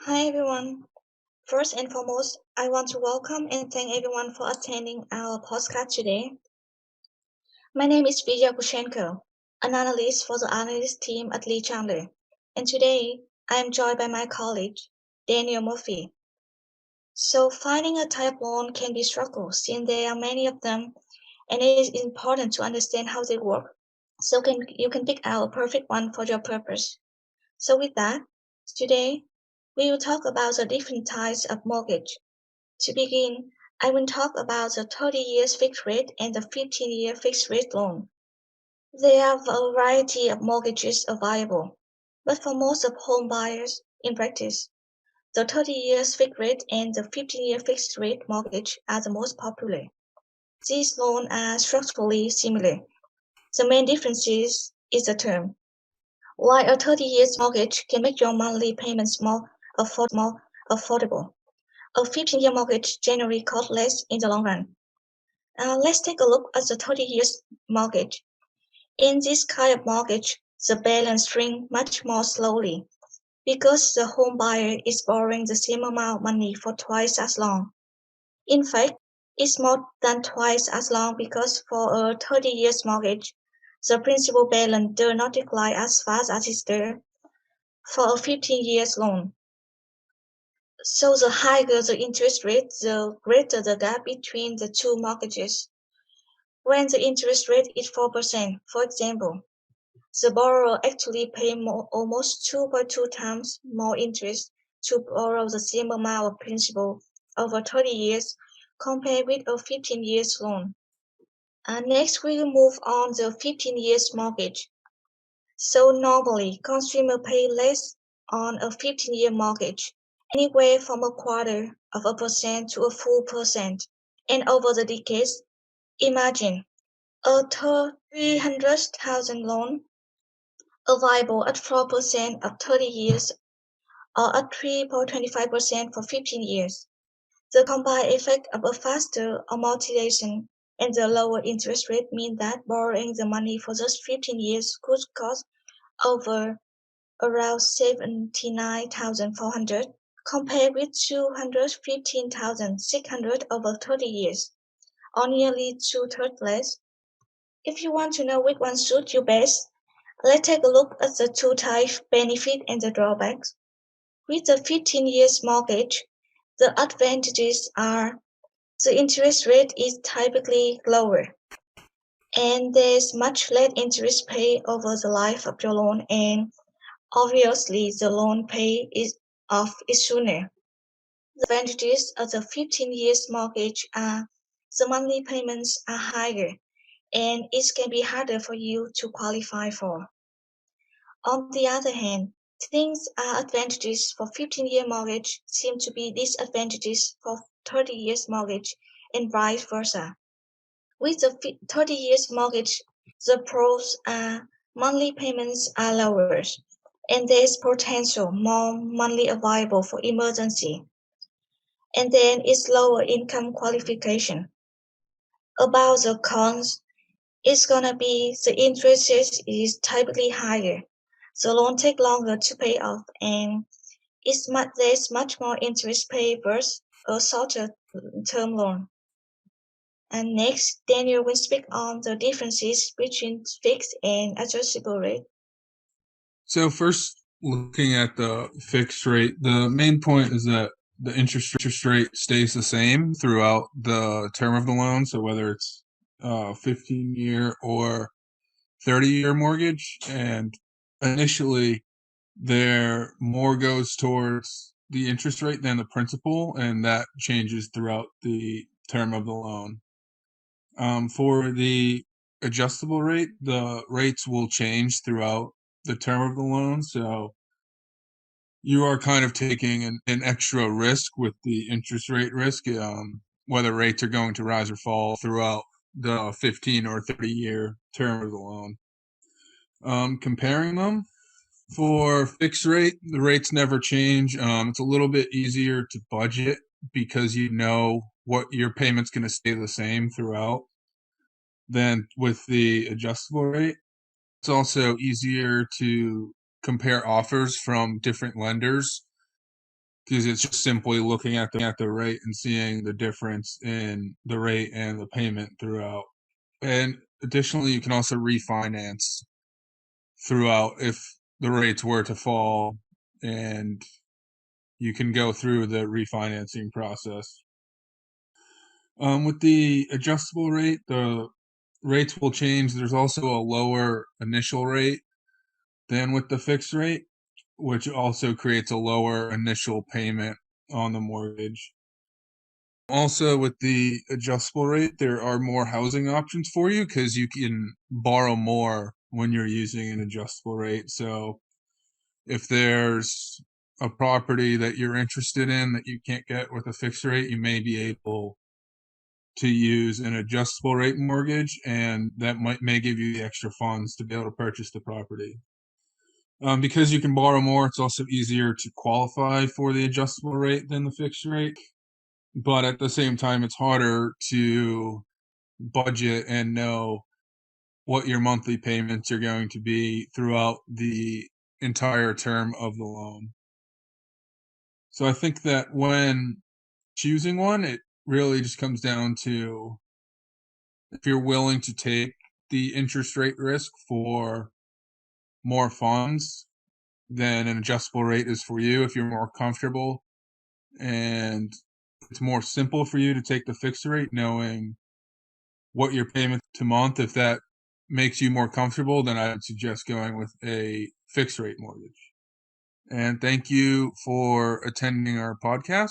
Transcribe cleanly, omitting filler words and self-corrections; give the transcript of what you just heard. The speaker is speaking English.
Hi everyone. First and foremost, I want to welcome and thank everyone for attending our podcast today. My name is Vijay Kushenko, an analyst for the analyst team at lee-chandler, and today I am joined by my colleague, Daniel Murphy. So finding a type loan can be struggle since there are many of them, and it is important to understand how they work so you can pick out a perfect one for your purpose. So with that, today we will talk about the different types of mortgage. To begin, I will talk about the 30 years fixed rate and the 15-year fixed rate loan. There are a variety of mortgages available, but for most of home buyers, in practice, the 30 years fixed rate and the 15-year fixed rate mortgage are the most popular. These loans are structurally similar. The main difference is the term. While a 30 years mortgage can make your monthly payments more affordable, a 15-year mortgage generally costs less in the long run. Let's take a look at the 30 years mortgage. In this kind of mortgage, the balance shrinks much more slowly because the home buyer is borrowing the same amount of money for twice as long. In fact, it's more than twice as long because for a 30 years mortgage, the principal balance does not decline as fast as it does for a 15 years loan. So the higher the interest rate, the greater the gap between the two mortgages. When the interest rate is 4%, for example, the borrower actually pays almost 2.2 times more interest to borrow the same amount of principal over 30 years compared with a 15 years loan. Next, we will move on to the 15 years mortgage. So normally, consumers pay less on a 15-year mortgage, anywhere from a quarter of a percent to a full percent. And over the decades, imagine a 300,000 loan available at 4% of 30 years or at 3.25% for 15 years. The combined effect of a faster amortization and the lower interest rate mean that borrowing the money for just 15 years could cost over around 79,400 compared with 215,600 over 30 years, or nearly two-thirds less. If you want to know which one suits you best, let's take a look at the two types, benefit and the drawbacks. With the 15 years mortgage, the advantages are the interest rate is typically lower, and there's much less interest paid over the life of your loan, and obviously the loan pay is off is sooner. The advantages of the 15 years mortgage are the monthly payments are higher, and it can be harder for you to qualify for. On the other hand, things are advantages for 15-year mortgage seem to be disadvantages for 30 years mortgage and vice versa. With the 30 years mortgage, the pros are monthly payments are lower, and there's potential more money available for emergency. And then it's lower income qualification. About the cons, it's gonna be the interest is typically higher. The loan take longer to pay off, and there's much more interest paid versus a shorter term loan. And next, Daniel will speak on the differences between fixed and adjustable rate. So first, looking at the fixed rate, the main point is that the interest rate stays the same throughout the term of the loan. So whether it's 15-year or 30-year mortgage, and initially there more goes towards the interest rate than the principal, and that changes throughout the term of the loan. For the adjustable rate, the rates will change throughout the term of the loan. So you are kind of taking an extra risk with the interest rate risk, whether rates are going to rise or fall throughout the 15 or 30-year term of the loan. Comparing them, for fixed rate, the rates never change. It's a little bit easier to budget because you know what your payment's going to stay the same throughout than with the adjustable rate. It's also easier to compare offers from different lenders because it's just simply looking at the rate and seeing the difference in the rate and the payment throughout. And additionally, you can also refinance throughout if the rates were to fall, and you can go through the refinancing process. With the adjustable rate, the rates will change. There's also a lower initial rate than with the fixed rate, which also creates a lower initial payment on the mortgage. Also, with the adjustable rate, there are more housing options for you because you can borrow more when you're using an adjustable rate. So if there's a property that you're interested in that you can't get with a fixed rate, you may be able to use an adjustable rate mortgage, and that may give you the extra funds to be able to purchase the property. Because you can borrow more, it's also easier to qualify for the adjustable rate than the fixed rate. But at the same time, it's harder to budget and know what your monthly payments are going to be throughout the entire term of the loan. So I think that when choosing one, it really just comes down to if you're willing to take the interest rate risk for more funds, then an adjustable rate is for you if you're more comfortable and it's more simple for you to take the fixed rate knowing what your payment to month. If that makes you more comfortable, then I would suggest going with a fixed rate mortgage. And thank you for attending our podcast.